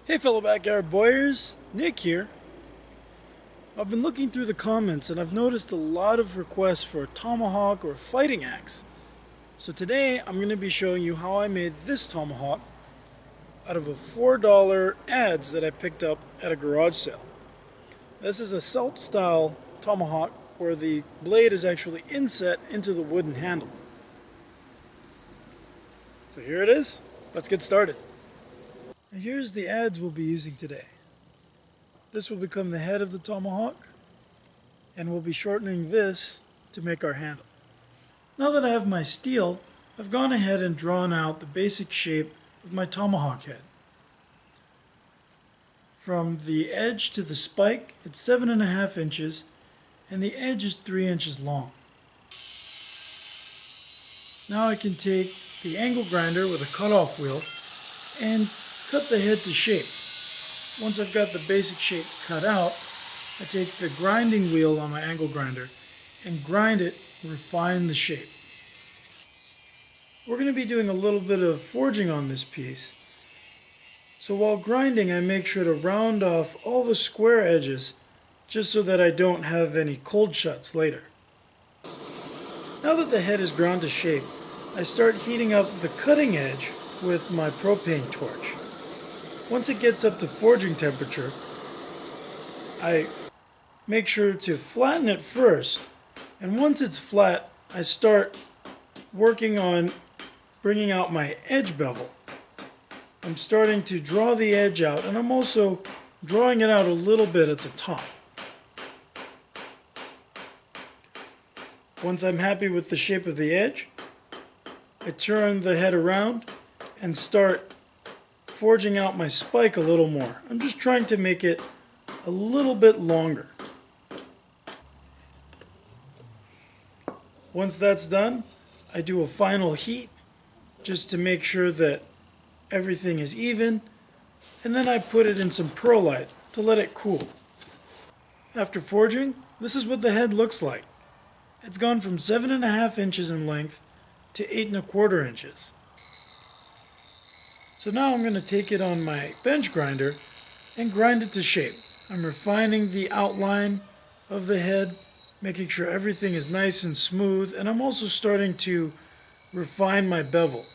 Hey fellow backyard boyers, Nick here. I've been looking through the comments and I've noticed a lot of requests for a tomahawk or a fighting axe. So today I'm going to be showing you how I made this tomahawk out of a $4 Adze that I picked up at a garage sale. This is a Celt style tomahawk where the blade is actually inset into the wooden handle. So here it is. Let's get started. And here's the Adze we'll be using today. This will become the head of the tomahawk, and we'll be shortening this to make our handle. Now that I have my steel, I've gone ahead and drawn out the basic shape of my tomahawk head. From the edge to the spike, it's 7.5 inches, and the edge is 3 inches long. Now I can take the angle grinder with a cutoff wheel and cut the head to shape. Once I've got the basic shape cut out, I take the grinding wheel on my angle grinder and grind it, refine the shape. We're going to be doing a little bit of forging on this piece. So while grinding, I make sure to round off all the square edges just so that I don't have any cold shuts later. Now that the head is ground to shape, I start heating up the cutting edge with my propane torch. Once it gets up to forging temperature, I make sure to flatten it first, and once it's flat, I start working on bringing out my edge bevel. I'm starting to draw the edge out, and I'm also drawing it out a little bit at the top. Once I'm happy with the shape of the edge, I turn the head around and start forging out my spike a little more. I'm just trying to make it a little bit longer. Once that's done, I do a final heat just to make sure that everything is even, and then I put it in some perlite to let it cool. After forging, this is what the head looks like. It's gone from 7.5 inches in length to 8.25 inches. So now I'm going to take it on my bench grinder and grind it to shape. I'm refining the outline of the head, making sure everything is nice and smooth, and I'm also starting to refine my bevel.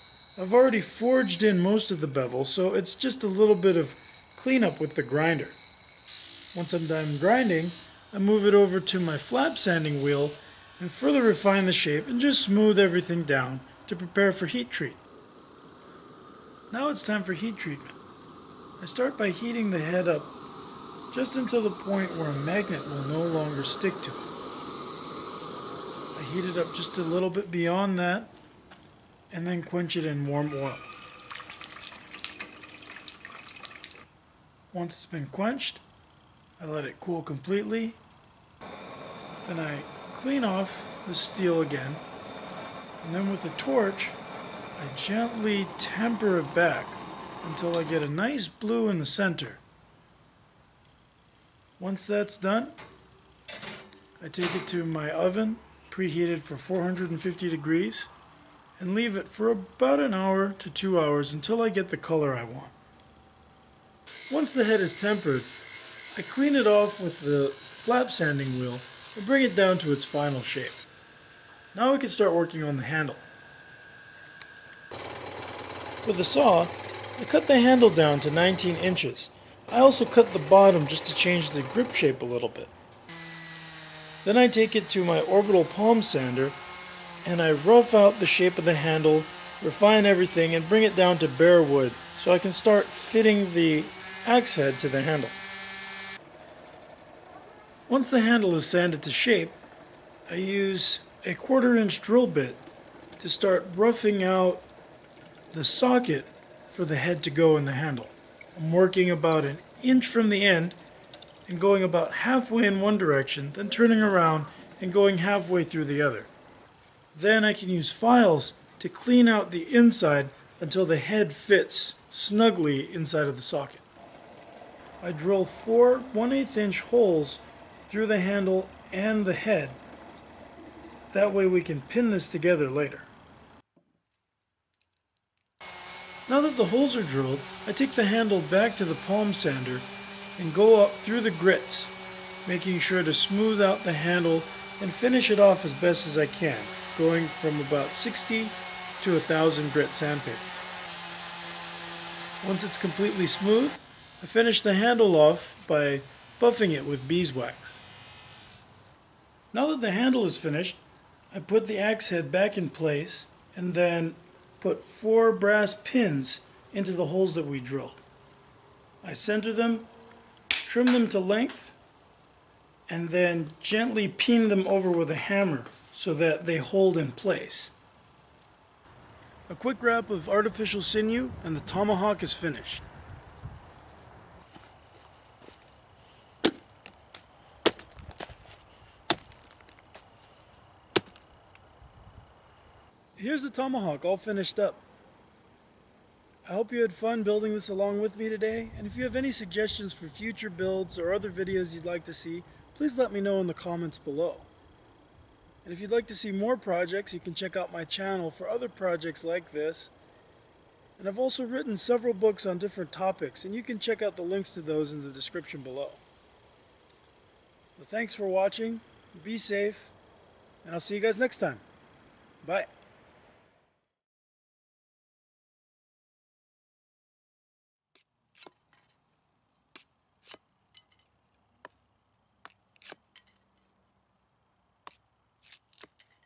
I've already forged in most of the bevel, so it's just a little bit of cleanup with the grinder. Once I'm done grinding, I move it over to my flap sanding wheel and further refine the shape and just smooth everything down to prepare for heat treat. Now it's time for heat treatment. I start by heating the head up just until the point where a magnet will no longer stick to it. I heat it up just a little bit beyond that and then quench it in warm oil. Once it's been quenched, I let it cool completely. Then I clean off the steel again, and then with a torch I gently temper it back until I get a nice blue in the center. Once that's done, I take it to my oven, preheated for 450 degrees, and leave it for about an hour to 2 hours until I get the color I want. Once the head is tempered, I clean it off with the flap sanding wheel and bring it down to its final shape. Now we can start working on the handle. With a saw, I cut the handle down to 19 inches. I also cut the bottom just to change the grip shape a little bit. Then I take it to my orbital palm sander and I rough out the shape of the handle, refine everything, and bring it down to bare wood so I can start fitting the axe head to the handle. Once the handle is sanded to shape, I use a 1/4 inch drill bit to start roughing out the socket for the head to go in the handle. I'm working about an inch from the end and going about halfway in one direction, then turning around and going halfway through the other. Then I can use files to clean out the inside until the head fits snugly inside of the socket. I drill 4 1/8 inch holes through the handle and the head. That way we can pin this together later. Now that the holes are drilled, I take the handle back to the palm sander and go up through the grits, making sure to smooth out the handle and finish it off as best as I can, going from about 60 to 1,000 grit sandpaper. Once it's completely smooth, I finish the handle off by buffing it with beeswax. Now that the handle is finished, I put the axe head back in place and then put 4 brass pins into the holes that we drilled. I center them, trim them to length, and then gently peen them over with a hammer so that they hold in place. A quick wrap of artificial sinew and the tomahawk is finished. Here's the tomahawk all finished up. I hope you had fun building this along with me today, and if you have any suggestions for future builds or other videos you'd like to see, please let me know in the comments below. And if you'd like to see more projects, you can check out my channel for other projects like this. And I've also written several books on different topics, and you can check out the links to those in the description below. Well, thanks for watching, be safe, and I'll see you guys next time. Bye.